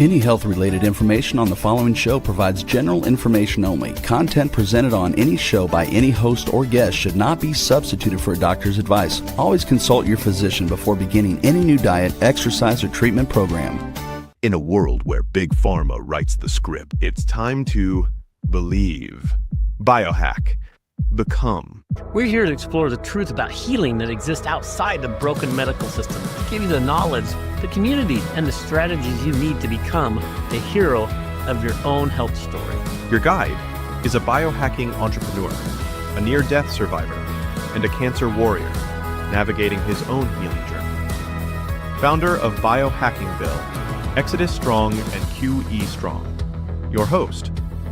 Any health-related information on the following show provides general information only. Content presented on any show by any host or guest should not be substituted for a doctor's advice. Always consult your physician before beginning any new diet, exercise, or treatment program. In a world where Big Pharma writes the script, it's time to believe. Biohack. Become. We're here to explore the truth about healing that exists outside the broken medical system, to give you the knowledge, the community, and the strategies you need to become the hero of your own health story. Your guide is a biohacking entrepreneur, a near-death survivor, and a cancer warrior navigating his own healing journey. Founder of Biohackingville, Exodus Strong, and QE Strong. Your host,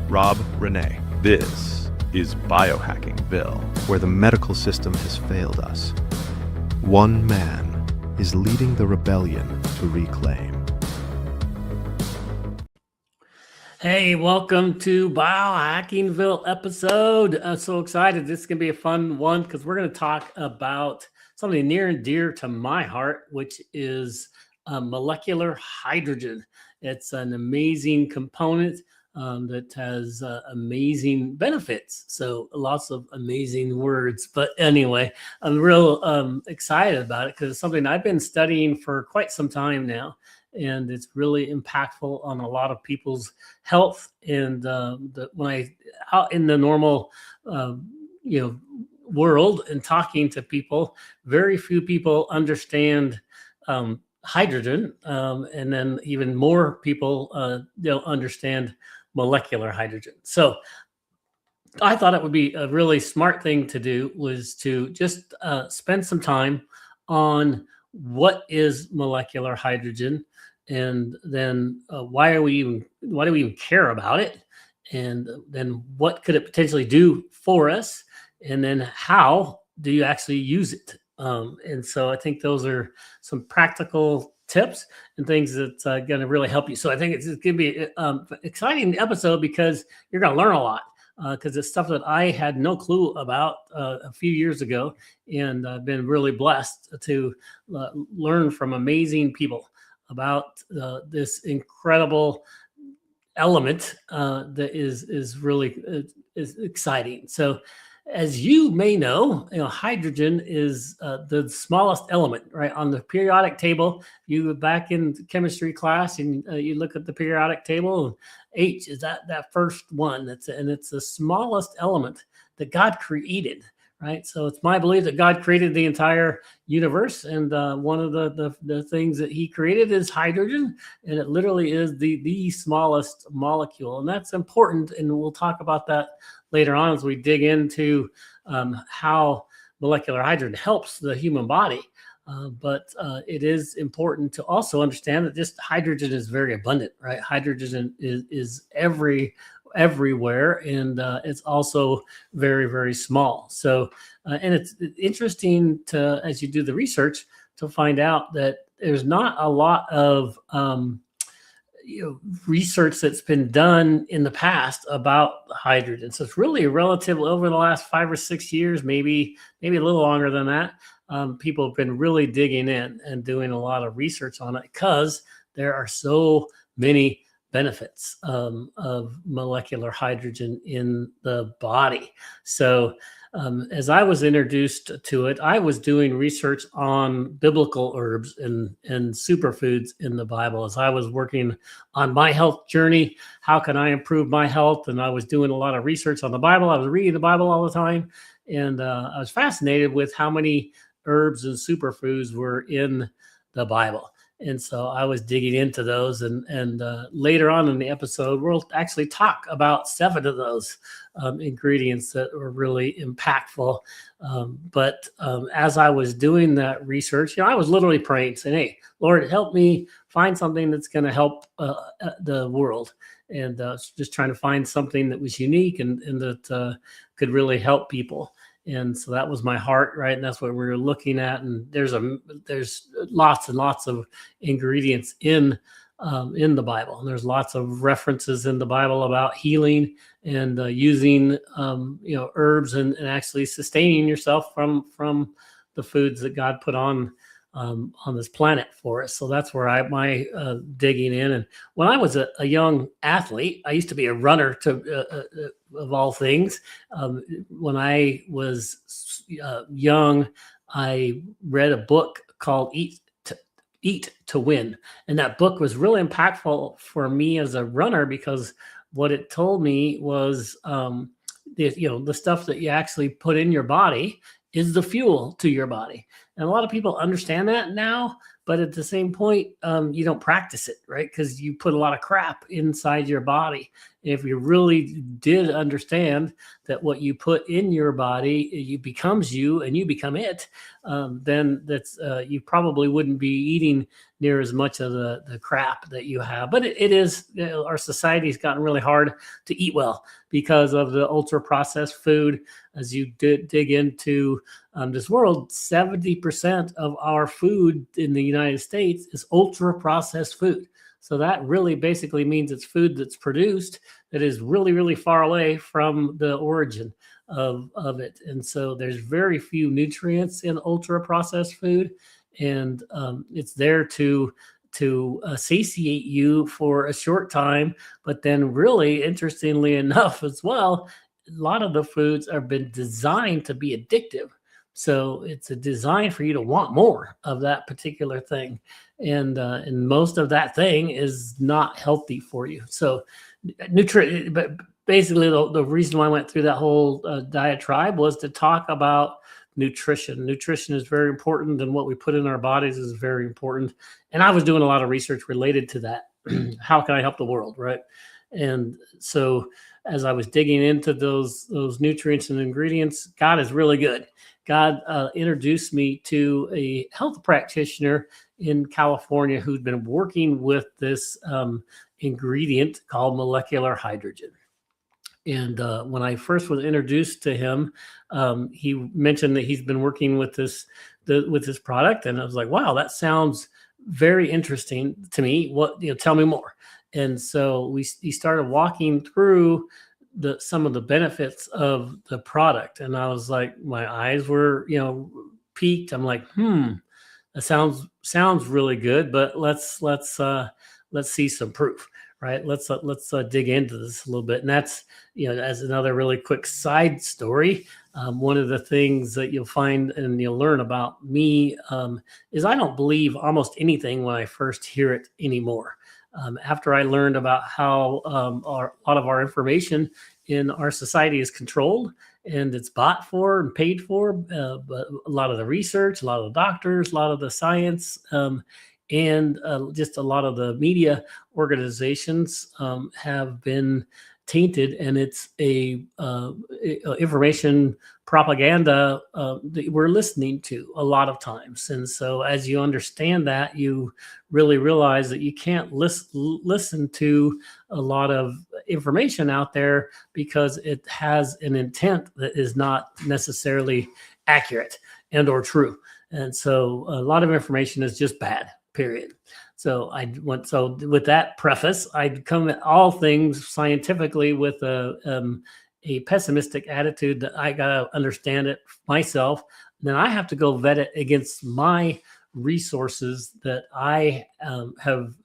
Rob Renee. This is Biohackingville, where the medical system has failed us. One man is leading the rebellion to reclaim. Hey, welcome to Biohackingville episode. I'm so excited. This is going to be a fun one because we're going to talk about something near and dear to my heart, which is molecular hydrogen. It's an amazing component that has amazing benefits. So lots of amazing words. But anyway, I'm real excited about it because it's something I've been studying for quite some time now. And it's really impactful on a lot of people's health. And when I out in the normal, world and talking to people, very few people understand hydrogen, and then even more people don't understand molecular hydrogen. So I thought it would be a really smart thing to do was to just spend some time on what is molecular hydrogen, and then why do we even care about it, and then what could it potentially do for us, and then how do you actually use it? And so I think those are some practical tips and things that's going to really help you. So I think it's going to be an exciting episode because you're going to learn a lot because it's stuff that I had no clue about a few years ago, and I've been really blessed to learn from amazing people about this incredible element that is really is exciting. So as you may know, hydrogen is the smallest element, right? On the periodic table, you back in chemistry class and you look at the periodic table, H is that first one. And it's the smallest element that God created, right? So it's my belief that God created the entire universe, and one of the things that he created is hydrogen, and it literally is the smallest molecule. And that's important, and we'll talk about that later on as we dig into how molecular hydrogen helps the human body. But it is important to also understand that just hydrogen is very abundant, right? Hydrogen is everywhere, and it's also very, very small. So, and it's interesting to, as you do the research, to find out that there's not a lot of research that's been done in the past about hydrogen. So it's really relatively over the last 5 or 6 years, maybe a little longer than that. People have been really digging in and doing a lot of research on it because there are so many benefits of molecular hydrogen in the body. So as I was introduced to it, I was doing research on biblical herbs and superfoods in the Bible. As I was working on my health journey, how can I improve my health? And I was doing a lot of research on the Bible. I was reading the Bible all the time. And I was fascinated with how many herbs and superfoods were in the Bible. And so I was digging into those, and later on in the episode, we'll actually talk about 7 of those ingredients that were really impactful. But as I was doing that research, I was literally praying, saying, "Hey, Lord, help me find something that's going to help the world." And just trying to find something that was unique and that could really help people. And so that was my heart, right? And that's what we were looking at. And there's lots and lots of ingredients in the Bible. And there's lots of references in the Bible about healing and using herbs and actually sustaining yourself from the foods that God put on on this planet for us. So that's where my digging in. And when I was a young athlete, I used to be a runner of all things. When I was young, I read a book called Eat to Win. And that book was really impactful for me as a runner, because what it told me was, the stuff that you actually put in your body is the fuel to your body. And a lot of people understand that now, but at the same point, you don't practice it, right? Because you put a lot of crap inside your body. If you really did understand that what you put in your body, it becomes you and you become it, then you probably wouldn't be eating near as much of the crap that you have. But it is, our society's gotten really hard to eat well because of the ultra processed food. As you dig into this world, 70% of our food in the United States is ultra processed food. So that really basically means it's food that's produced that is really, really far away from the origin of it. And so there's very few nutrients in ultra processed food. And it's there to satiate you for a short time. But then really, interestingly enough as well, a lot of the foods have been designed to be addictive. So it's a design for you to want more of that particular thing. And most of that thing is not healthy for you. So but basically the reason why I went through that whole diatribe was to talk about nutrition. Nutrition is very important, and what we put in our bodies is very important. And I was doing a lot of research related to that. How can I help the world, right? And so as I was digging into those nutrients and ingredients, God is really good. God introduced me to a health practitioner in California who'd been working with this ingredient called molecular hydrogen. And when I first was introduced to him, he mentioned that he's been working with this product, and I was like, "Wow, that sounds very interesting to me. Tell me more." And so he started walking through some of the benefits of the product, and I was like, my eyes were peaked. I'm like, that sounds really good, but let's see some proof. Right. Let's dig into this a little bit. And that's, as another really quick side story, one of the things that you'll find and you'll learn about me is I don't believe almost anything when I first hear it anymore. After I learned about how a lot of our information in our society is controlled and it's bought for and paid for, but a lot of the research, a lot of the doctors, a lot of the science, and just a lot of the media organizations have been tainted, and it's a information propaganda that we're listening to a lot of times. And so as you understand that, you really realize that you can't listen to a lot of information out there because it has an intent that is not necessarily accurate and or true. And so a lot of information is just bad. Period. So with that preface, I'd come at all things scientifically with a pessimistic attitude that I gotta understand it myself. Then I have to go vet it against my resources that I have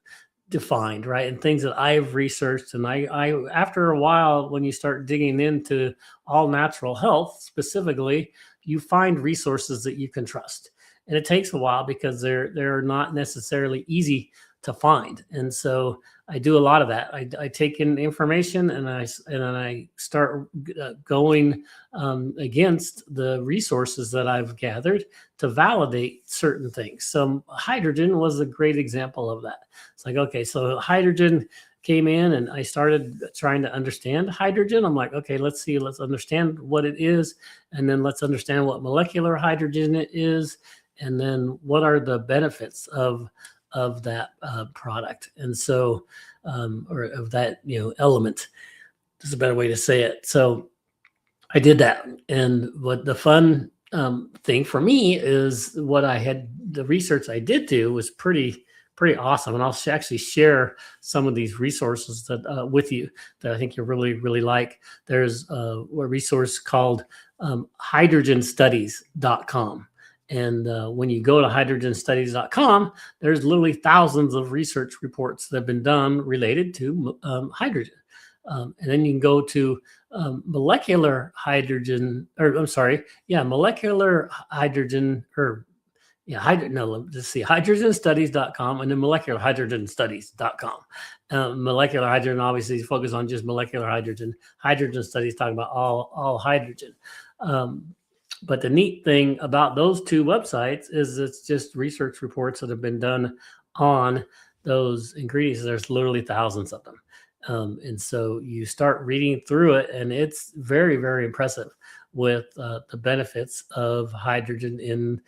defined, right, and things that I've researched. And I after a while, when you start digging into all natural health specifically, you find resources that you can trust. And it takes a while because they're not necessarily easy to find. And so I do a lot of that. I take in information and I start going against the resources that I've gathered to validate certain things. So hydrogen was a great example of that. It's like, okay, so hydrogen came in and I started trying to understand hydrogen. I'm like, okay, let's understand what it is. And then let's understand what molecular hydrogen it is. And then what are the benefits of that product? And so, or of that, element. This is a better way to say it. So I did that. And what the fun thing for me is the research I did do was pretty awesome. And I'll actually share some of these resources that with you that I think you'll really, really like. There's a resource called hydrogenstudies.com. And when you go to hydrogenstudies.com, there's literally thousands of research reports that have been done related to hydrogen. And then you can go to molecular hydrogen, or I'm sorry, molecular hydrogen, or let's see, hydrogenstudies.com and then molecularhydrogenstudies.com. Molecular hydrogen obviously is focused on just molecular hydrogen. Hydrogen studies talking about all hydrogen. But the neat thing about those two websites is it's just research reports that have been done on those ingredients. There's literally thousands of them. And so you start reading through it, and it's very, very impressive with the benefits of hydrogen in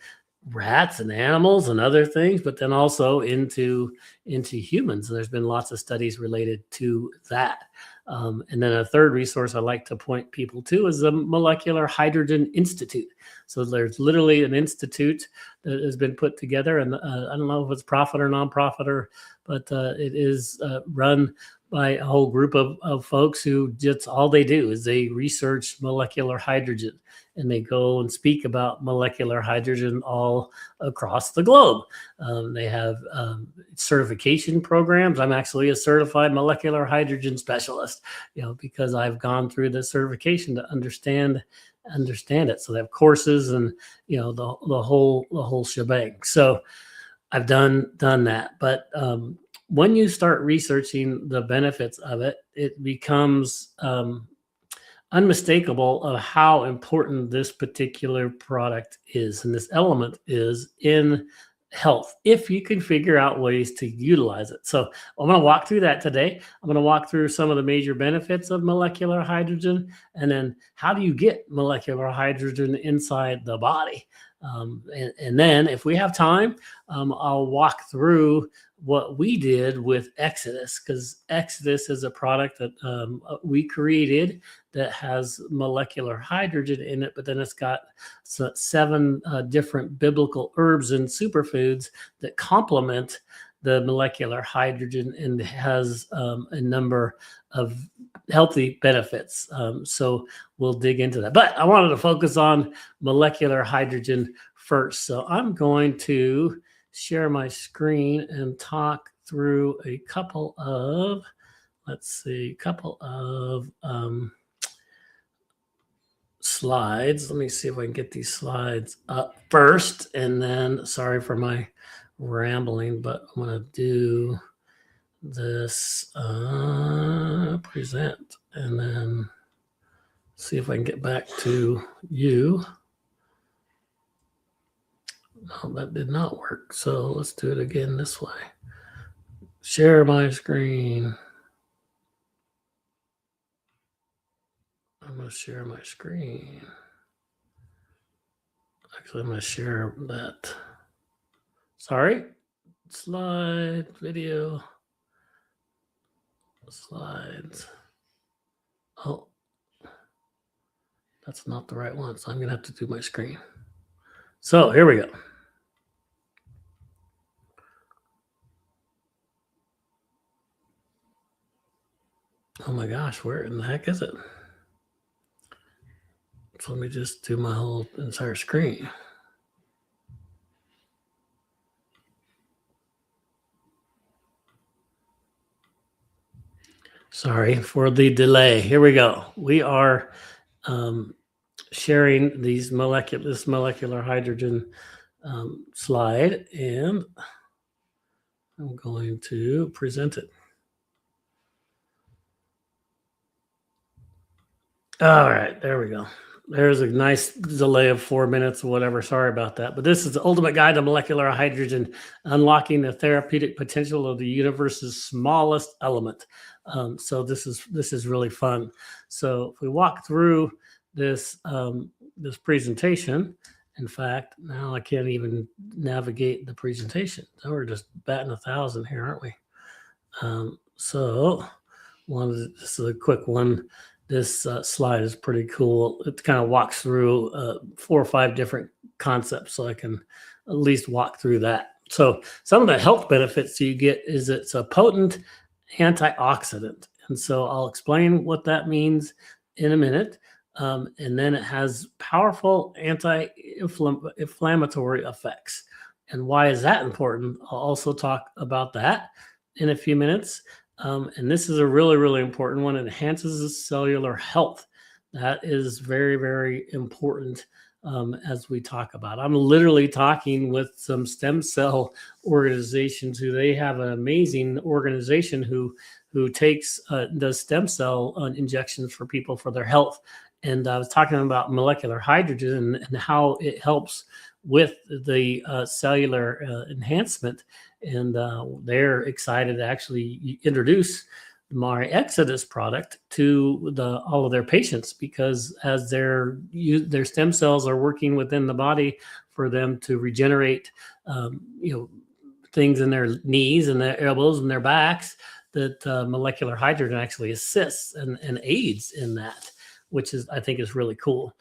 rats and animals and other things, but then also into humans. There's been lots of studies related to that. And then a third resource I like to point people to is the Molecular Hydrogen Institute. So there's literally an institute that has been put together, and I don't know if it's profit or nonprofit, but it is run by a whole group of folks who just all they do is they research molecular hydrogen, and they go and speak about molecular hydrogen all across the globe. They have certification programs. I'm actually a certified molecular hydrogen specialist, because I've gone through the certification to understand it. So they have courses and the whole shebang. So I've done that, but when you start researching the benefits of it, it becomes unmistakable of how important this particular product is and this element is in health, if you can figure out ways to utilize it. So I'm going to walk through that today. I'm going to walk through some of the major benefits of molecular hydrogen, and then how do you get molecular hydrogen inside the body. And then if we have time, I'll walk through what we did with Exodus, because Exodus is a product that we created that has molecular hydrogen in it, but then it's got 7 different biblical herbs and superfoods that complement the molecular hydrogen and has a number of healthy benefits. So we'll dig into that. But I wanted to focus on molecular hydrogen first. So I'm going to share my screen and talk through a couple of slides. Let me see if I can get these slides up first, and then sorry for my rambling, but I'm going to do this present and then see if I can get back to you. No, that did not work. So let's do it again this way. Share my screen. I'm going to share my screen. Actually, I'm going to share that. Sorry. Slide, video, slides. Oh, that's not the right one. So I'm going to have to do my screen. So here we go. Oh my gosh, where in the heck is it? So let me just do my whole entire screen. Sorry for the delay. Here we go. We are sharing this molecular hydrogen slide, and I'm going to present it. All right, there we go. There's a nice delay of 4 minutes or whatever. Sorry about that. But this is the ultimate guide to molecular hydrogen, unlocking the therapeutic potential of the universe's smallest element. So this is really fun. So if we walk through this presentation, in fact, now I can't even navigate the presentation. So we're just batting 1,000 here, aren't we? So this is a quick one. This slide is pretty cool. It kind of walks through 4 or 5 different concepts, so I can at least walk through that. So some of the health benefits you get is it's a potent antioxidant. And so I'll explain what that means in a minute. And then it has powerful anti-inflammatory effects. And why is that important? I'll also talk about that in a few minutes. And this is a really, really important one. It enhances the cellular health. That is very, very important as we talk about. I'm literally talking with some stem cell organizations who they have an amazing organization who takes does stem cell injections for people for their health. And I was talking about molecular hydrogen and how it helps with the cellular enhancement. And they're excited to actually introduce my Exodus product to all of their patients, because as their stem cells are working within the body for them to regenerate, things in their knees and their elbows and their backs, that molecular hydrogen actually assists and aids in that, which is, I think, is really cool.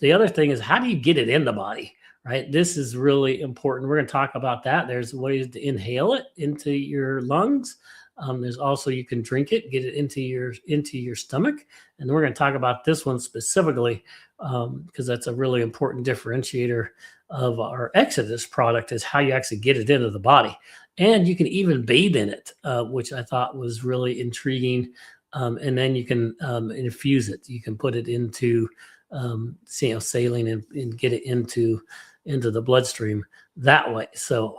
The other thing is, how do you get it in the body? Right? This is really important. We're going to talk about that. There's ways to inhale it into your lungs. There's also, you can drink it, get it into your stomach. And we're going to talk about this one specifically because that's a really important differentiator of our Exodus product, is how you actually get it into the body. And you can even bathe in it, which I thought was really intriguing. And then you can infuse it. You can put it into saline and get it into the bloodstream that way. So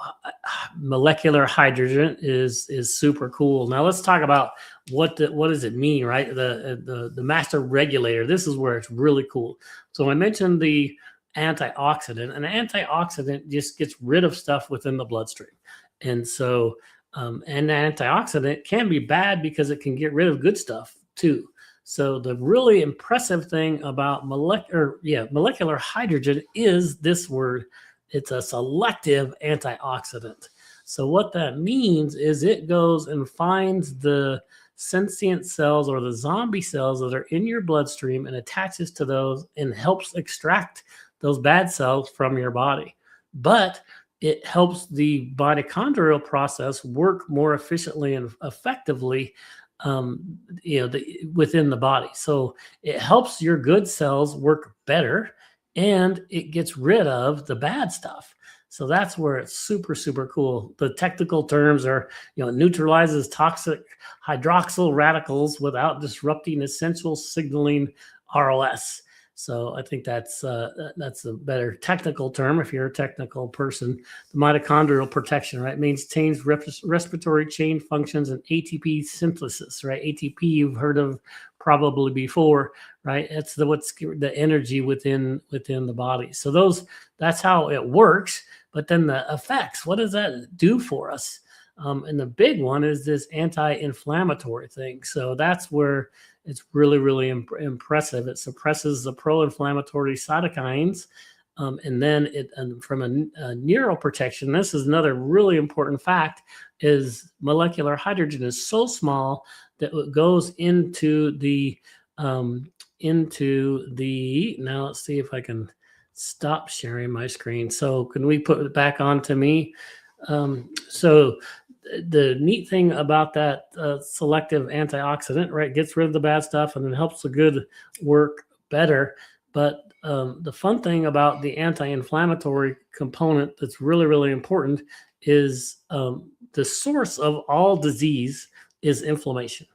molecular hydrogen is super cool. Now let's talk about what does it mean, right? The master regulator. This is where it's really cool. So I mentioned the antioxidant. An antioxidant just gets rid of stuff within the bloodstream. And so an antioxidant can be bad because it can get rid of good stuff too. So the really impressive thing about molecular hydrogen is this word. It's a selective antioxidant. So what that means is it goes and finds the sentient cells or the zombie cells that are in your bloodstream and attaches to those and helps extract those bad cells from your body. But it helps the mitochondrial process work more efficiently and effectively within the body. So it helps your good cells work better, and it gets rid of the bad stuff. So that's where it's super, super cool. The technical terms are, neutralizes toxic hydroxyl radicals without disrupting essential signaling ROS. So I think that's a better technical term if you're a technical person. The mitochondrial protection, right, maintains respiratory chain functions and ATP synthesis, right? ATP you've heard of probably before, right? That's what's the energy within the body. So that's how it works. But then the effects, what does that do for us? And the big one is this anti-inflammatory thing. So that's where it's really, really impressive. It suppresses the pro-inflammatory cytokines. And then from a neuroprotection, this is another really important fact, is molecular hydrogen is so small that it goes into the, now let's see if I can stop sharing my screen. So can we put it back on to me? So the neat thing about that selective antioxidant, right, gets rid of the bad stuff and then helps the good work better. But the fun thing about the anti-inflammatory component that's really, really important is the source of all disease is inflammation.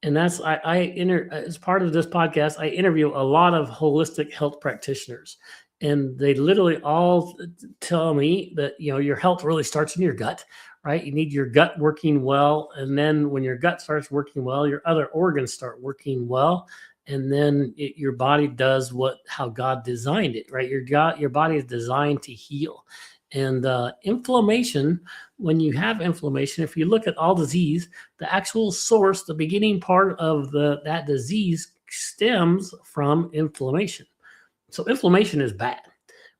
And that's, as part of this podcast, I interview a lot of holistic health practitioners. And they literally all tell me that, your health really starts in your gut, right? You need your gut working well. And then when your gut starts working well, your other organs start working well. And then your body does how God designed it, right? Your body is designed to heal. And inflammation, when you have inflammation, if you look at all disease, the actual source, the beginning part of that disease stems from inflammation. So inflammation is bad.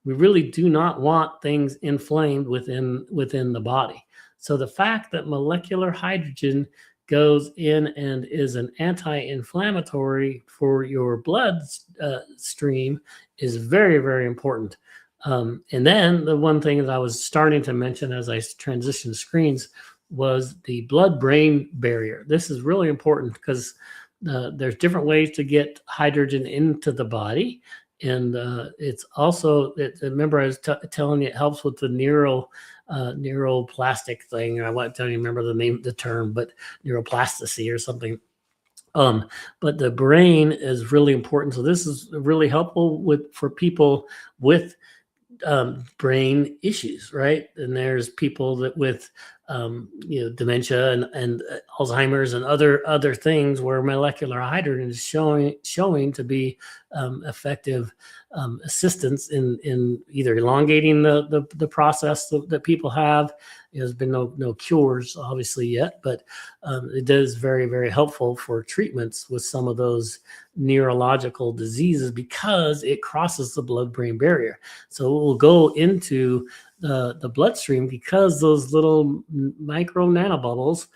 We really do not want things inflamed within the body. So the fact that molecular hydrogen goes in and is an anti-inflammatory for your blood stream is very, very important. And then the one thing that I was starting to mention as I transitioned screens was the blood-brain barrier. This is really important because there's different ways to get hydrogen into the body. And it's also, remember I was telling you, it helps with the neuroplastic thing. I want to tell you, remember the term, but neuroplasticity or something. But the brain is really important. So this is really helpful for people with brain issues, right? And there's people that with dementia and Alzheimer's and other things where molecular hydrogen is showing to be effective assistance in either elongating the process that people have. There's been no cures obviously yet, but it is very, very helpful for treatments with some of those neurological diseases because it crosses the blood-brain barrier. So it will go into the bloodstream because those little micro nanobubbles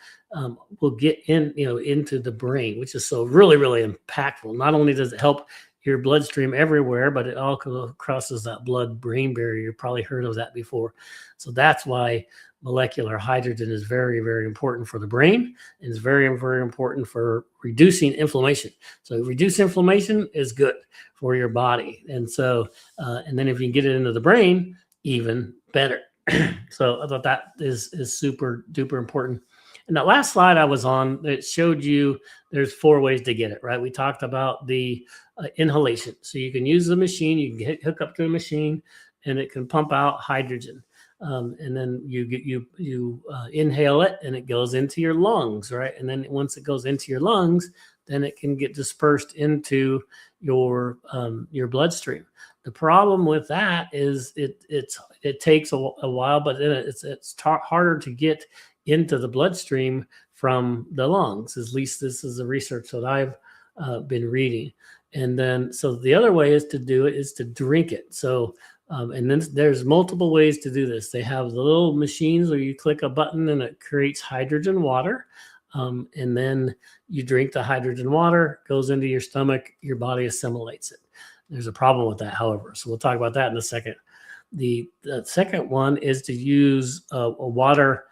will get into the brain, which is so really, really impactful. Not only does it help your bloodstream everywhere, but it all crosses that blood-brain barrier. You've probably heard of that before. So that's why molecular hydrogen is very, very important for the brain, and is very, very important for reducing inflammation. So reduce inflammation is good for your body. And so, and then if you can get it into the brain, even better. So I thought that is super duper important. And that last slide I was on, it showed you there's 4 ways to get it, right? We talked about the inhalation. So you can use the machine, you can hook up to a machine, and it can pump out hydrogen. And then you inhale it, and it goes into your lungs, right? And then once it goes into your lungs, then it can get dispersed into your bloodstream. The problem with that is it takes a while, but then it's harder to get into the bloodstream from the lungs. At least this is the research that I've been reading. And then, so the other way is to do it is to drink it. So, and then there's multiple ways to do this. They have the little machines where you click a button and it creates hydrogen water. And then you drink the hydrogen water, goes into your stomach, your body assimilates it. There's a problem with that, however. So we'll talk about that in a second. The second one is to use a water,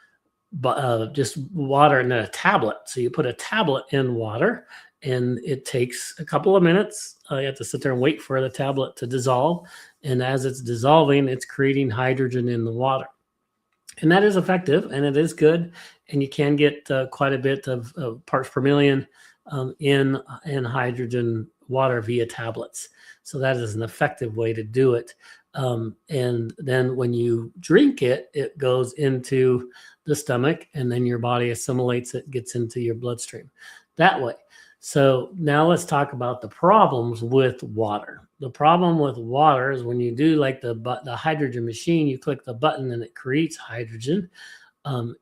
just water in a tablet. So you put a tablet in water, and it takes a couple of minutes. You have to sit there and wait for the tablet to dissolve. And as it's dissolving, it's creating hydrogen in the water. And that is effective, and it is good. And you can get quite a bit of parts per million in hydrogen water via tablets. So that is an effective way to do it. And then when you drink it, it goes into the stomach, and then your body assimilates it, gets into your bloodstream that way. So now let's talk about the problems with water. The problem with water is when you do like the hydrogen machine, you click the button and it creates hydrogen.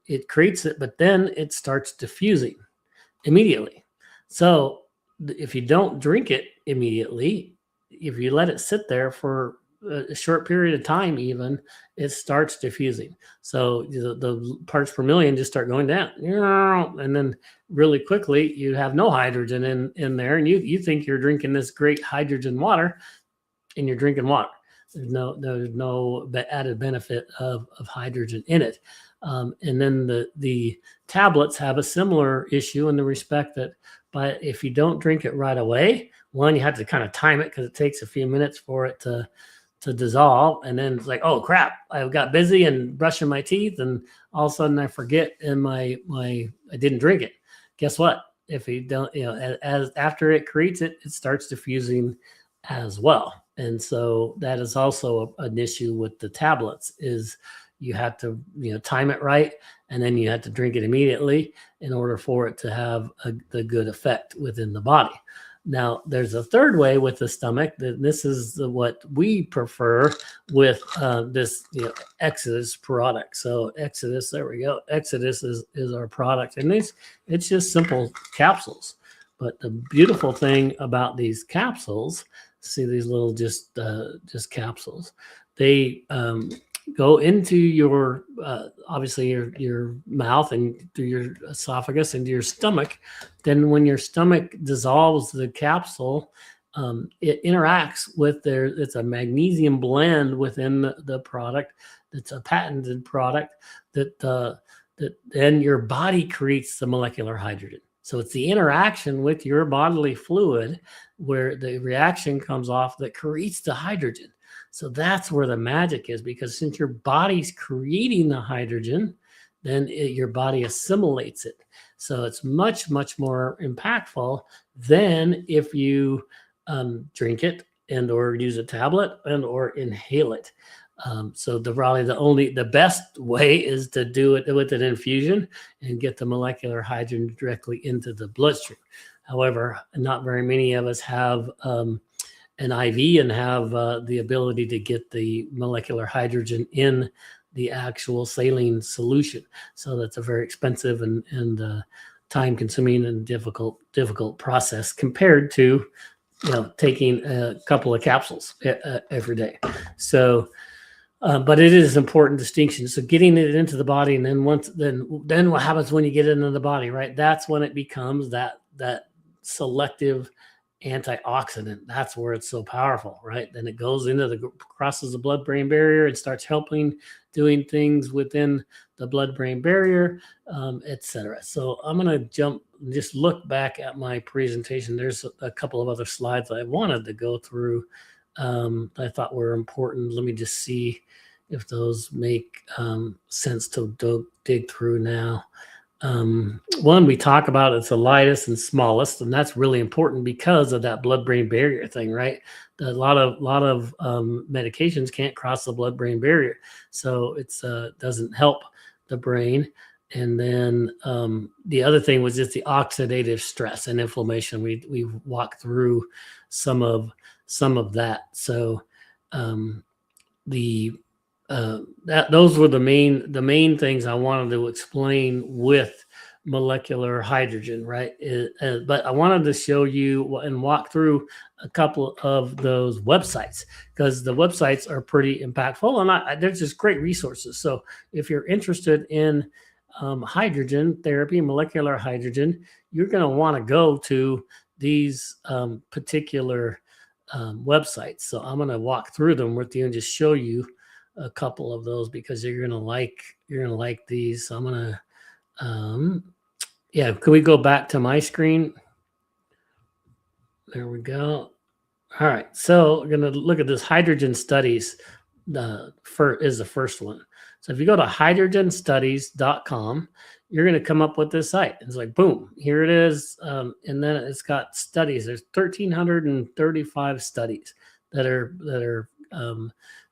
It creates it, but then it starts diffusing immediately. So if you don't drink it immediately, if you let it sit there for a short period of time, even, it starts diffusing. So the parts per million just start going down, and then really quickly you have no hydrogen in there, and you think you're drinking this great hydrogen water, and you're drinking water. There's no added benefit of hydrogen in it. And then the tablets have a similar issue in the respect that, but if you don't drink it right away, one, you have to kind of time it because it takes a few minutes for it to dissolve, and then it's like, oh crap, I got busy and brushing my teeth, and all of a sudden I forget, and I didn't drink it. Guess what? If you don't, as after it creates it, it starts diffusing as well. And so that is also an issue with the tablets, is you have to time it right, and then you have to drink it immediately in order for it to have the good effect within the body. Now, there's a third way with the stomach. This is what we prefer with this Exodus product. So Exodus, there we go. Exodus is our product, and it's just simple capsules. But the beautiful thing about these capsules, see these little just capsules, they go into your obviously your mouth and through your esophagus into your stomach. Then when your stomach dissolves the capsule, it interacts with it's a magnesium blend within the product. It's a patented product that then your body creates the molecular hydrogen. So it's the interaction with your bodily fluid where the reaction comes off that creates the hydrogen. So that's where the magic is, because since your body's creating the hydrogen, then your body assimilates it. So it's much, much more impactful than if you drink it and or use a tablet and or inhale it. So the best way is to do it with an infusion and get the molecular hydrogen directly into the bloodstream. However, not very many of us have an IV and have the ability to get the molecular hydrogen in the actual saline solution. So that's a very expensive and time-consuming and difficult process compared to taking a couple of capsules every day. So. But it is an important distinction. So getting it into the body, and then then what happens when you get it into the body, right? That's when it becomes that selective antioxidant. That's where it's so powerful, right? Then it goes crosses the blood-brain barrier and starts doing things within the blood-brain barrier, etc. So I'm going to just look back at my presentation. There's a couple of other slides I wanted to go through. I thought were important. Let me just see if those make sense to dig through now. One, we talk about it's the lightest and smallest, and that's really important because of that blood-brain barrier thing, right? A lot of medications can't cross the blood-brain barrier, so it's doesn't help the brain. And then the other thing was just the oxidative stress and inflammation. We walked through some of that. So those were the main things I wanted to explain with molecular hydrogen, right? But I wanted to show you and walk through a couple of those websites, because the websites are pretty impactful, and there's just great resources. So if you're interested in hydrogen therapy, molecular hydrogen, you're going to want to go to these particular websites. So I'm going to walk through them with you and just show you a couple of those, because you're going to like these. So I'm going to can we go back to my screen? There we go. All right, so we're going to look at this hydrogen studies. Is the first one. So if you go to hydrogenstudies.com, you're going to come up with this site. It's like, boom, here it is. And then it's got studies. There's 1,335 studies that are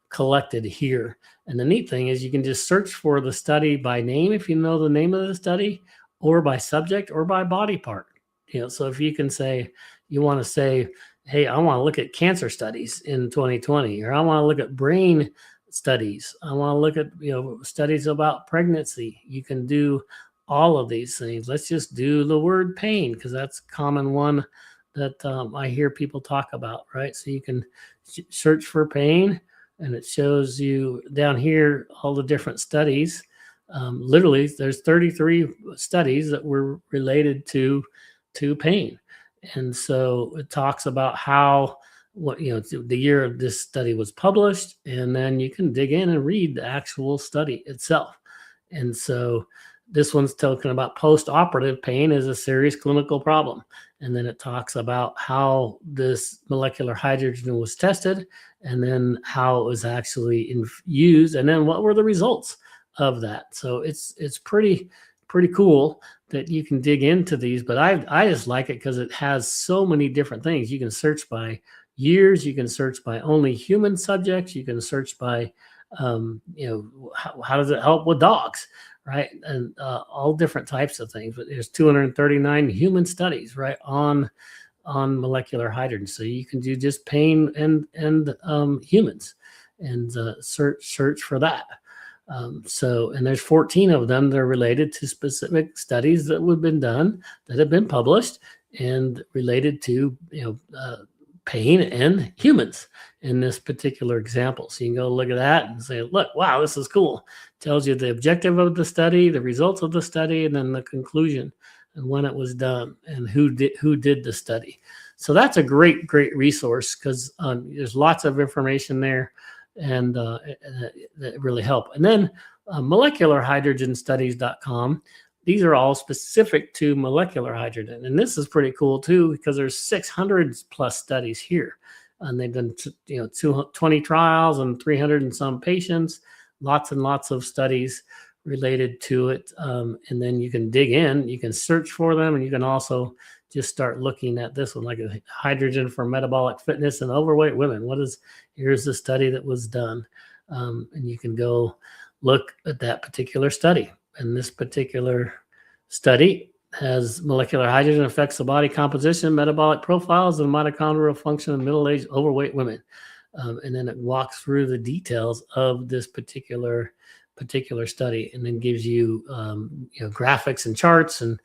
collected here. And the neat thing is you can just search for the study by name if you know the name of the study, or by subject, or by body part. So if you can say, you want to say, hey, I want to look at cancer studies in 2020, or I want to look at brain studies. I want to look at studies about pregnancy. You can do all of these things. Let's just do the word pain, because that's a common one that I hear people talk about, right? So you can search for pain, and it shows you down here all the different studies. Literally, there's 33 studies that were related to pain. And so it talks about the year this study was published, and then you can dig in and read the actual study itself. And so this one's talking about post-operative pain is a serious clinical problem. And then it talks about how this molecular hydrogen was tested, and then how it was actually used, and then what were the results of that. So it's pretty cool that you can dig into these, but I just like it because it has so many different things. You can search by years, you can search by only human subjects, you can search by how does it help with dogs, right? And all different types of things. But there's 239 human studies, right, on molecular hydrogen. So you can do just pain and humans, and search for that. And there's 14 of them that are related to specific studies that have been done, that have been published, and related to pain and humans in this particular example. So you can go look at that and say, look, wow, this is cool. Tells you the objective of the study, the results of the study, and then the conclusion, and when it was done, and who did the study. So that's a great resource, because there's lots of information there, and that really help. And then molecularhydrogenstudies.com, these are all specific to molecular hydrogen. And this is pretty cool too, because there's 600 plus studies here. And they've done 20 trials and 300 and some patients, lots and lots of studies related to it. And then you can dig in, you can search for them, and you can also just start looking at this one, like a hydrogen for metabolic fitness and overweight women. Here's the study that was done. And you can go look at that particular study. And this particular study has molecular hydrogen affects the body composition, metabolic profiles, and mitochondrial function in middle-aged overweight women. And then it walks through the details of this particular study, and then gives you, graphics and charts and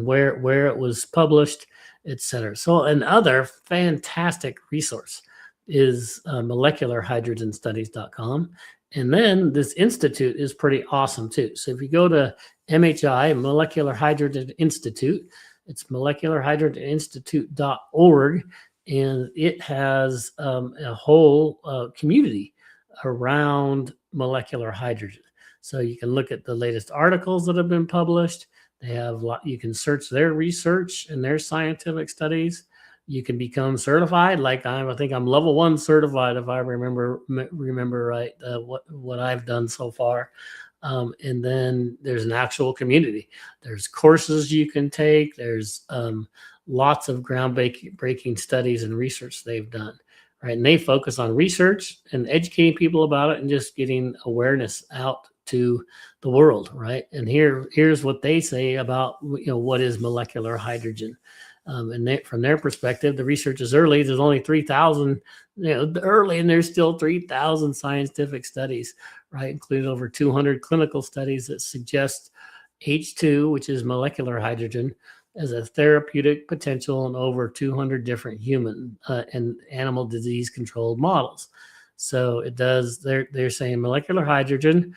where it was published, etc. So another fantastic resource is molecularhydrogenstudies.com. And then this institute is pretty awesome too. So if you go to MHI, Molecular Hydrogen Institute, it's molecularhydrogeninstitute.org, and it has a whole community around molecular hydrogen. So you can look at the latest articles that have been published. They have you can search their research and their scientific studies. You can become certified. Like I think I'm level 1 certified, if I remember right, what I've done so far. And then there's an actual community. There's courses you can take. There's lots of groundbreaking studies and research they've done. Right, and they focus on research and educating people about it and just getting awareness out to the world, right? And here's what they say about what is molecular hydrogen. And from their perspective, the research is early. There's only 3,000, early, and there's still 3,000 scientific studies, right? Including over 200 clinical studies that suggest H2, which is molecular hydrogen, as a therapeutic potential in over 200 different human and animal disease controlled models. So it does, they're saying molecular hydrogen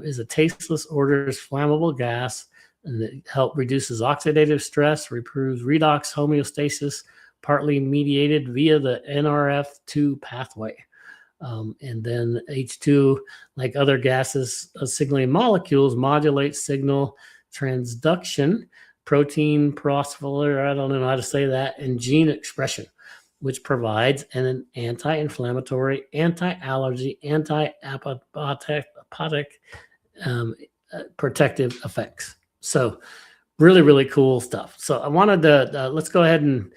is a tasteless, odorless, flammable gas, and it reduces oxidative stress, improves redox homeostasis, partly mediated via the NRF2 pathway. And then H2, like other gases, signaling molecules, modulates signal transduction, protein phosphorylated, I don't know how to say that, and gene expression, which provides an anti-inflammatory, anti-allergy, anti-apoptotic protective effects. So really, really cool stuff. So I wanted to, let's go ahead and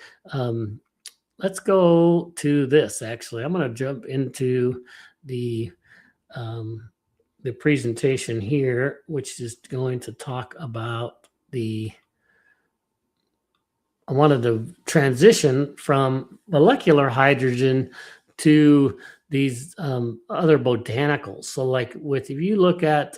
let's go to this. Actually, I'm going to jump into the presentation here, which is going to talk about I wanted to transition from molecular hydrogen to these other botanicals. So like if you look at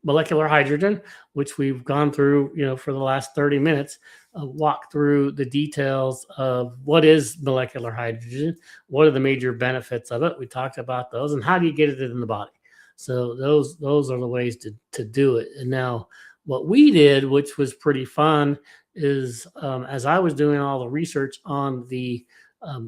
molecular hydrogen, which we've gone through, for the last 30 minutes, walk through the details of what is molecular hydrogen, what are the major benefits of it. We talked about those, and how do you get it in the body. So those are the ways to do it. And now what we did, which was pretty fun, is as I was doing all the research on the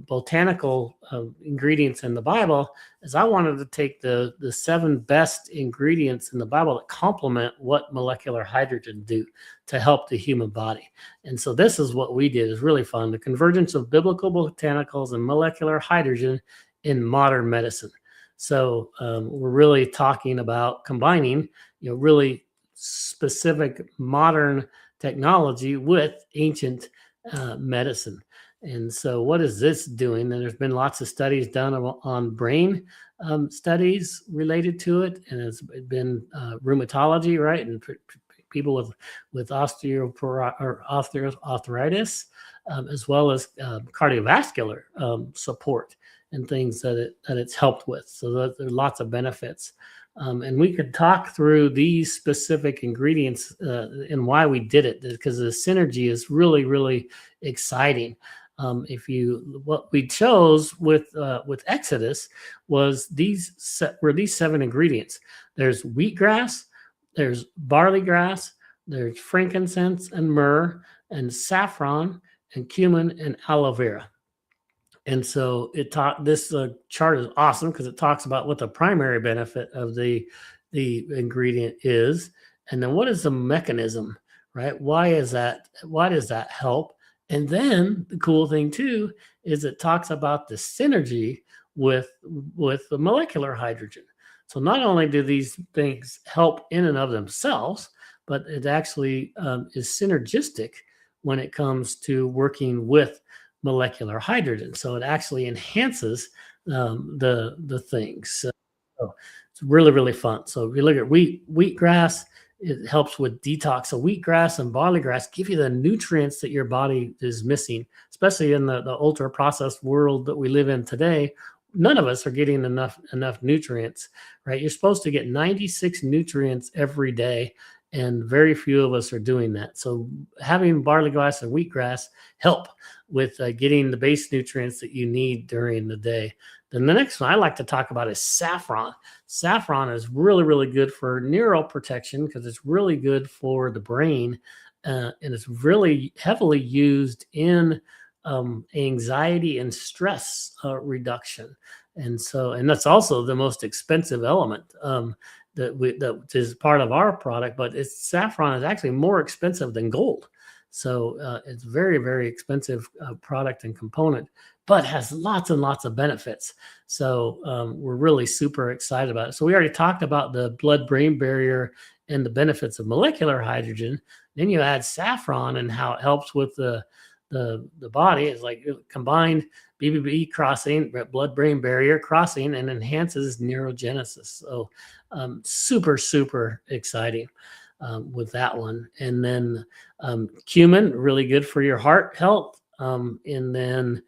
botanical ingredients in the Bible, is I wanted to take the 7 best ingredients in the Bible that complement what molecular hydrogen do to help the human body. And so this is what we did. It's really fun. The convergence of biblical botanicals and molecular hydrogen in modern medicine. So we're really talking about combining, really specific modern technology with ancient medicine. And so what is this doing? And there's been lots of studies done on brain studies related to it. And it's been rheumatology, right? And people with osteoarthritis, as well as cardiovascular support and things that it's helped with. So there are lots of benefits. And we could talk through these specific ingredients and why we did it, because the synergy is really, really exciting. What we chose with Exodus was these 7 ingredients. There's wheatgrass, there's barley grass, there's frankincense and myrrh and saffron and cumin and aloe vera. And so this chart is awesome because it talks about what the primary benefit of the ingredient is, And then what is the mechanism, right? Why is that? Why does that help? And then the cool thing too is it talks about the synergy with the molecular hydrogen. So not only do these things help in and of themselves, but it actually is synergistic when it comes to working with molecular hydrogen. So it actually enhances the things. So it's really fun. So if you look at wheatgrass, it helps with detox. So wheatgrass and barley grass give you the nutrients that your body is missing, especially in the ultra processed world that we live in today. None of us are getting enough nutrients, right? You're supposed to get 96 nutrients every day, and very few of us are doing that. So having barley grass and wheatgrass help with getting the base nutrients that you need during the day. Then the next one I like to talk about is saffron. Saffron is really good for neural protection because it's really good for the brain, and it's really heavily used in anxiety and stress reduction. And that's also the most expensive element that is part of our product. But saffron is actually more expensive than gold. So it's very expensive product and component, but has lots and lots of benefits. So we're really super excited about it. So we already talked about the blood-brain barrier and the benefits of molecular hydrogen. Then you add saffron and how it helps with the body. It's like combined BBB crossing, blood-brain barrier crossing, and enhances neurogenesis. So super exciting with that one. And then cumin, really good for your heart health. And then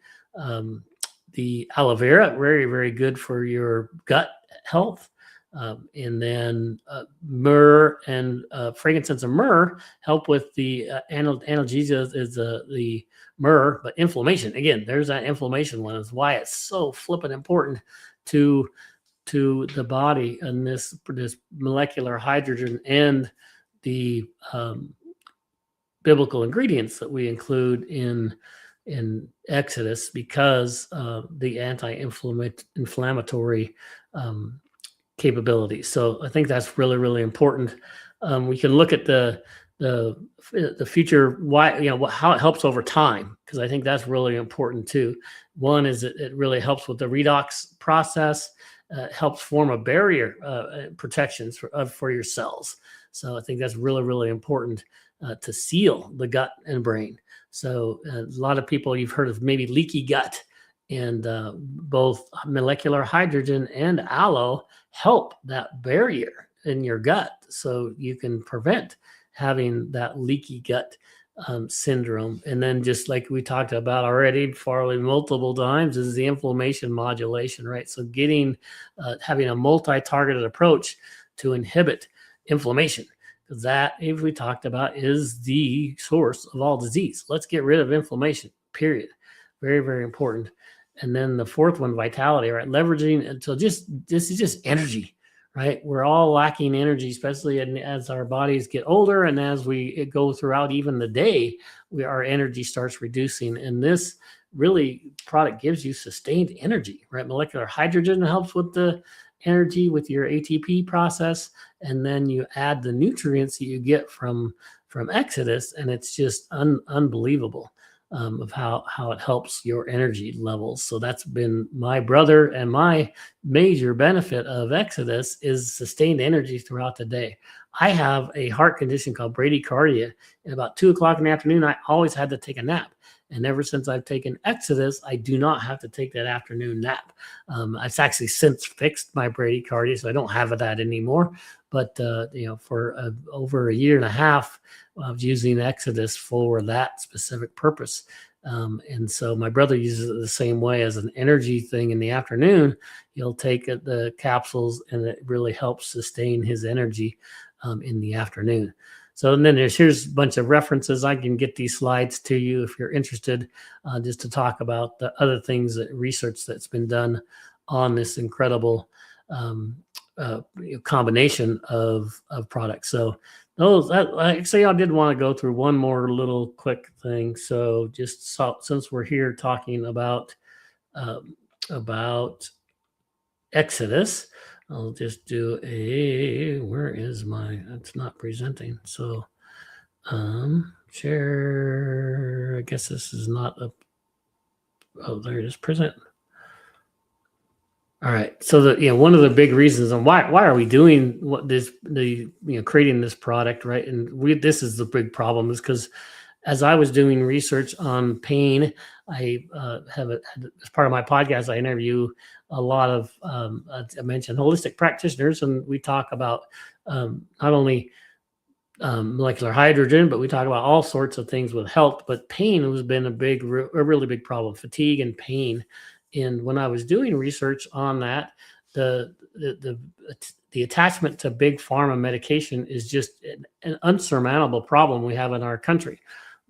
the aloe vera, very good for your gut health. And then myrrh and frankincense and myrrh help with the analgesia is the myrrh, but inflammation. Again, there's that inflammation one. Is why it's so flippant important to the body, and this molecular hydrogen and the biblical ingredients that we include in Exodus, because the anti-inflammatory capabilities. So I think that's really important. We can look at the future, why, how it helps over time, because I think that's really important too. One is it really helps with the redox process, helps form a barrier protections for your cells. So I think that's really important to seal the gut and brain. So a lot of people, you've heard of maybe leaky gut, and both molecular hydrogen and aloe help that barrier in your gut, so you can prevent having that leaky gut syndrome. And then, just like we talked about already, Farley, multiple times, is the inflammation modulation, right? So having a multi-targeted approach to inhibit inflammation, because that, if we talked about, is the source of all disease. Let's get rid of inflammation, period. Very important. And then the fourth one, vitality, right? Leveraging. So this is just energy, right? We're all lacking energy, especially as our bodies get older, and as we go throughout even the day, our energy starts reducing. And this really product gives you sustained energy, right? Molecular hydrogen helps with the energy with your ATP process, and then you add the nutrients that you get from Exodus, and it's just unbelievable. Of how it helps your energy levels. So that's been my brother, and my major benefit of Exodus is sustained energy throughout the day. I have a heart condition called bradycardia, and about 2:00 in the afternoon, I always had to take a nap. And ever since I've taken Exodus, I do not have to take that afternoon nap. I've actually since fixed my bradycardia, so I don't have that anymore. But for over a year and a half, I was using Exodus for that specific purpose. And so my brother uses it the same way, as an energy thing in the afternoon. He'll take the capsules, and it really helps sustain his energy in the afternoon. So, and then here's a bunch of references. I can get these slides to you if you're interested, just to talk about the other things, research that's been done on this incredible combination of products. So actually, I did want to go through one more little quick thing. So since we're here talking about Exodus, I'll just do where is it's not presenting. So, share, I guess this is not oh, there it is, present. All right. So one of the big reasons on why are we doing creating this product, right? And this is the big problem is because as I was doing research on pain, I as part of my podcast, I interview a lot of, I mentioned holistic practitioners, and we talk about not only molecular hydrogen, but we talk about all sorts of things with health. But pain has been a really big problem, fatigue and pain. And when I was doing research on that, the attachment to big pharma medication is just an unsurmountable problem we have in our country.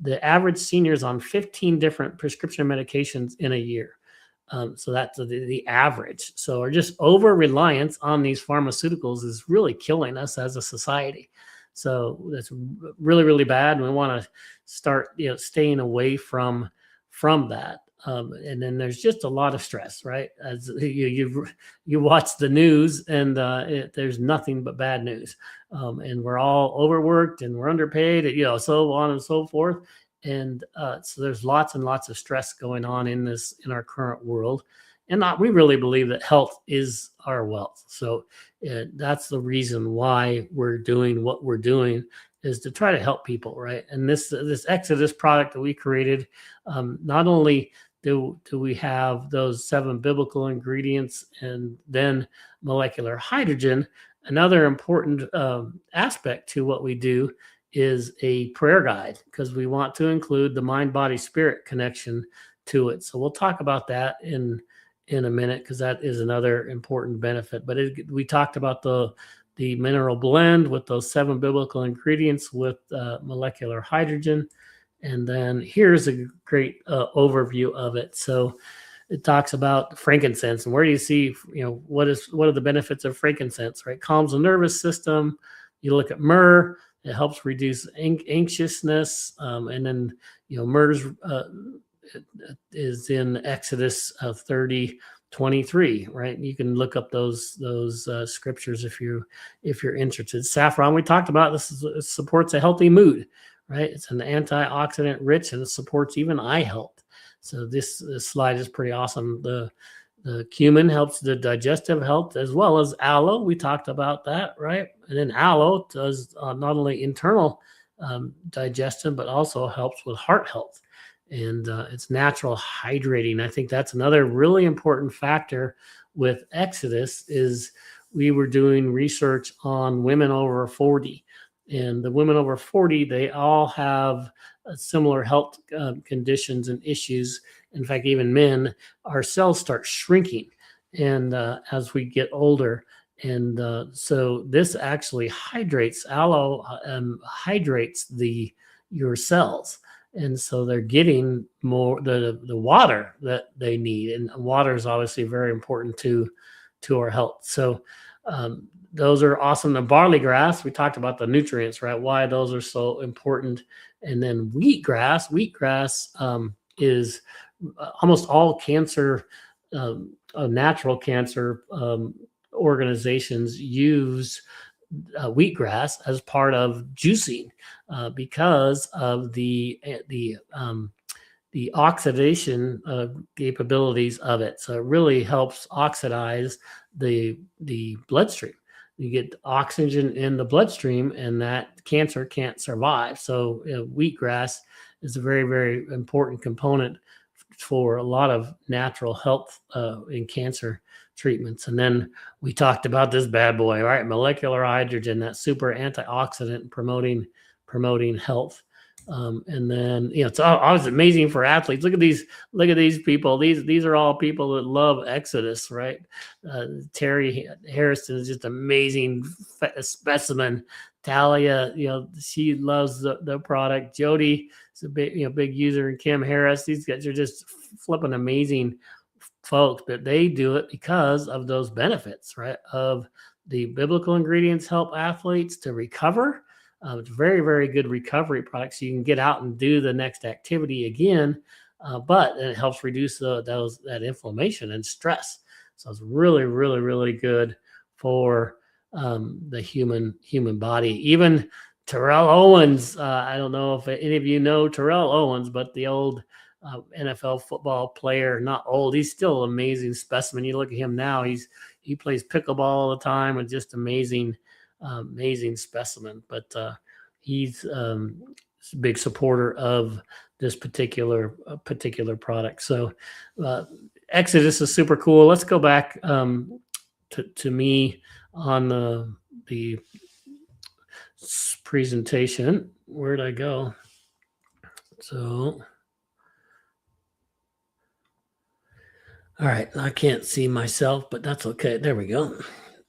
The average senior is on 15 different prescription medications in a year. So that's the average. So our just over reliance on these pharmaceuticals is really killing us as a society. So that's really, really bad. And we want to start, staying away from that. And then there's just a lot of stress, right? As you watch the news, and there's nothing but bad news, and we're all overworked and we're underpaid, so on and so forth. And so there's lots and lots of stress going on in our current world, and we really believe that health is our wealth. So that's the reason why we're doing what we're doing, is to try to help people, right? And this Exodus product that we created, not only do we have those 7 biblical ingredients and then molecular hydrogen, another important aspect to what we do is a prayer guide, because we want to include the mind, body, spirit connection to it. So we'll talk about that in a minute, because that is another important benefit. But we talked about the mineral blend with those 7 biblical ingredients with molecular hydrogen. And then here's a great overview of it. So it talks about frankincense, and where do you see, what are the benefits of frankincense, right? Calms the nervous system. You look at myrrh, it helps reduce anxiousness. And then, myrrh is in Exodus 30:23, right? You can look up those scriptures if you're interested. Saffron, we talked about this, it supports a healthy mood, right? It's an antioxidant rich, and it supports even eye health. So this slide is pretty awesome. The cumin helps the digestive health, as well as aloe. We talked about that, right? And then aloe does not only internal digestion, but also helps with heart health. And it's natural hydrating. I think that's another really important factor with Exodus, is we were doing research on women over 40. And the women over 40, they all have similar health conditions and issues. In fact, even men, our cells start shrinking, and as we get older. And so this actually hydrates, aloe hydrates your cells. And so they're getting more the water that they need. And water is obviously very important to our health. So those are awesome. The barley grass, we talked about the nutrients, right? Why those are so important. And then wheatgrass is almost all cancer, natural cancer organizations use wheatgrass as part of juicing because of the oxidation capabilities of it. So it really helps oxidize the bloodstream. You get oxygen in the bloodstream, and that cancer can't survive. So wheatgrass is a very, very important component for a lot of natural health in cancer treatments. And then we talked about this bad boy, right? Molecular hydrogen, that super antioxidant promoting health. And then, it's always amazing for athletes. Look at these people. These are all people that love Exodus, right? Terry Harrison is just amazing specimen. Talia, she loves the product. Jody is a big user, and Kim Harris. These guys are just flipping amazing folks, but they do it because of those benefits, right? Of the biblical ingredients help athletes to recover. It's very, very good recovery product, so you can get out and do the next activity again, but it helps reduce that inflammation and stress. So it's really, really, really good for the human body. Even Terrell Owens, I don't know if any of you know Terrell Owens, but the old NFL football player, not old, he's still an amazing specimen. You look at him now, he plays pickleball all the time, and just amazing specimen. But he's a big supporter of this particular product. So Exodus is super cool. Let's go back to me on the presentation. Where'd I go? So, all right, I can't see myself, but that's okay. There we go.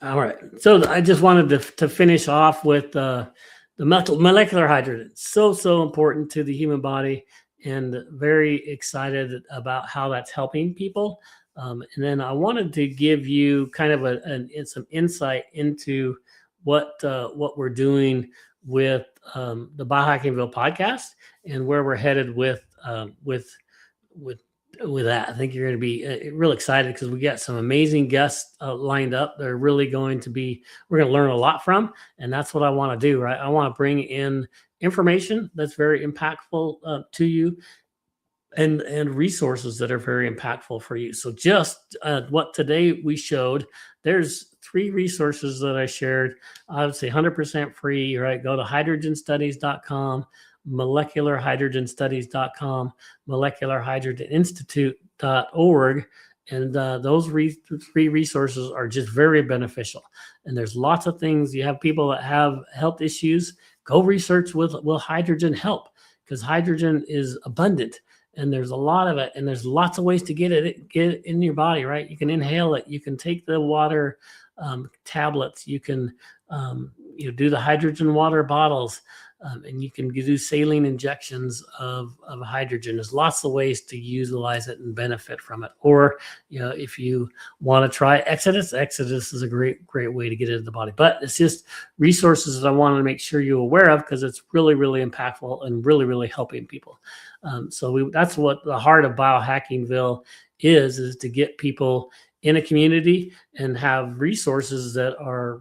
All right, so I just wanted to finish off with the molecular hydrogen. So important to the human body, and very excited about how that's helping people. And then I wanted to give you kind of some insight into what we're doing with the Biohackingville podcast and where we're headed with that. I think you're going to be real excited because we got some amazing guests lined up. They're really going to be, we're going to learn a lot from, and that's what I want to do, right? I want to bring in information that's very impactful to you, and resources that are very impactful for you. So just what today we showed, there's 3 resources that I shared. I would say 100% free, right? Go to hydrogenstudies.com, molecularhydrogenstudies.com, molecularhydrogeninstitute.org. And those 3 resources are just very beneficial. And there's lots of things. You have people that have health issues, go research will hydrogen help, because hydrogen is abundant. And there's a lot of it, and there's lots of ways to get it in your body, right? You can inhale it. You can take the water tablets. You can do the hydrogen water bottles, and you can do saline injections of hydrogen. There's lots of ways to utilize it and benefit from it. Or if you want to try Exodus is a great way to get into the body. But it's just resources that I want to make sure you're aware of, because it's really, really impactful and really, really helping people. So that's what the heart of Biohackingville is to get people in a community and have resources that are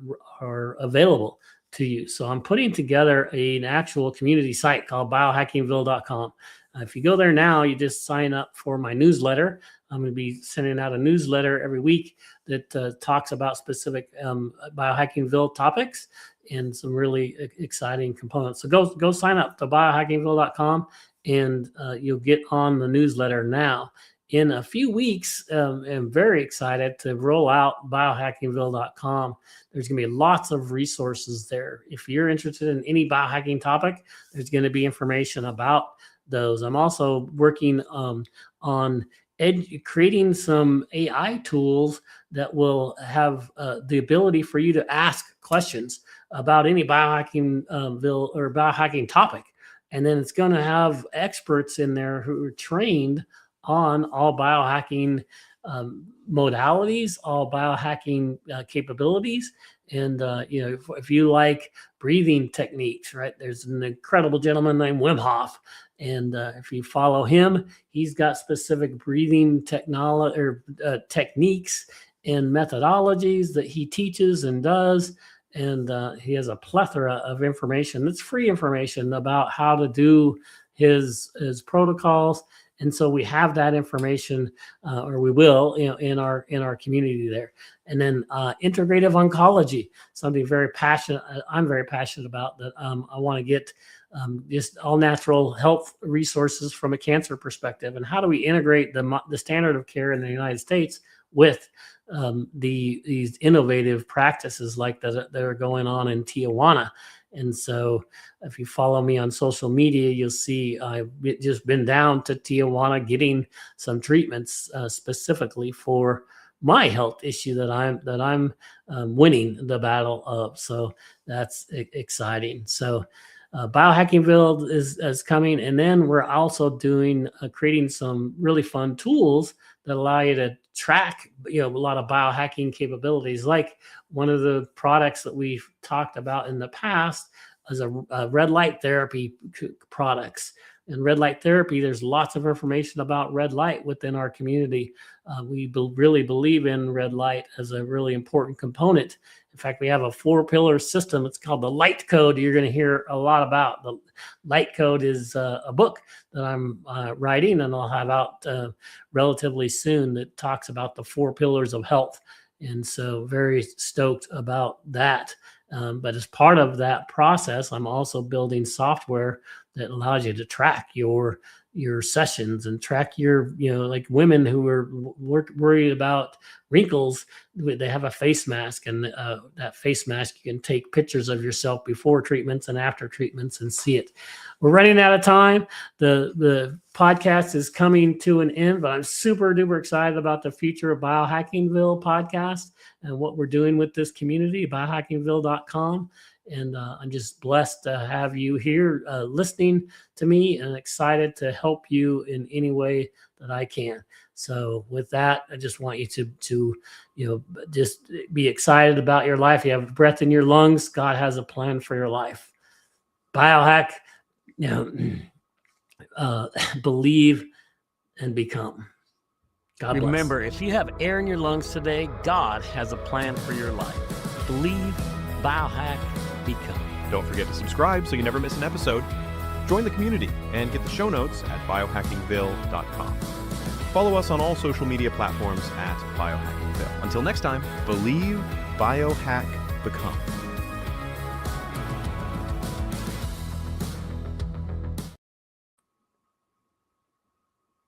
available to you. So I'm putting together an actual community site called biohackingville.com. If you go there now, you just sign up for my newsletter. I'm going to be sending out a newsletter every week that talks about specific Biohackingville topics and some really exciting components. So go sign up to biohackingville.com, and you'll get on the newsletter now. In a few weeks, I'm very excited to roll out biohackingville.com. There's going to be lots of resources there. If you're interested in any biohacking topic, there's going to be information about those. I'm also working on creating some AI tools that will have the ability for you to ask questions about any biohackingville or biohacking topic. And then it's going to have experts in there who are trained on all biohacking modalities, all biohacking capabilities. And, if you like breathing techniques, right, there's an incredible gentleman named Wim Hof. And if you follow him, he's got specific breathing techniques and methodologies that he teaches and does. And he has a plethora of information. That's free information about how to do his protocols. And so we have that information, or we will, in our community there. And then integrative oncology, something I'm very passionate about, that I want to get just all natural health resources from a cancer perspective. And how do we integrate the standard of care in the United States with these innovative practices like that are going on in Tijuana. And so if you follow me on social media, you'll see I've just been down to Tijuana getting some treatments specifically for my health issue that I'm winning the battle of. So that's exciting. So Biohackingville is coming. And then we're also creating some really fun tools that allow you to track, a lot of biohacking capabilities. Like one of the products that we've talked about in the past is a red light therapy products And red light therapy, there's lots of information about red light within our community. We really believe in red light as a really important component. In fact, we have a 4-pillar system. It's called the Light Code. You're going to hear a lot about. The Light Code is a book that I'm writing, and I'll have out relatively soon, that talks about the 4 pillars of health. And so very stoked about that. But as part of that process, I'm also building software that allows you to track your sessions and track your, like women who are worried about wrinkles, they have a face mask, and that face mask, you can take pictures of yourself before treatments and after treatments and see it. We're running out of time. The podcast is coming to an end, but I'm super duper excited about the future of Biohackingville podcast and what we're doing with this community, biohackingville.com. And I'm just blessed to have you here listening to me, and excited to help you in any way that I can. So with that, I just want you to just be excited about your life. You have breath in your lungs. God has a plan for your life. Biohack, believe and become. God bless. Remember, if you have air in your lungs today, God has a plan for your life. Believe, biohack, become. Don't forget to subscribe so you never miss an episode. Join the community and get the show notes at biohackingville.com. Follow us on all social media platforms at Biohackingville. Until next time, believe, biohack, become.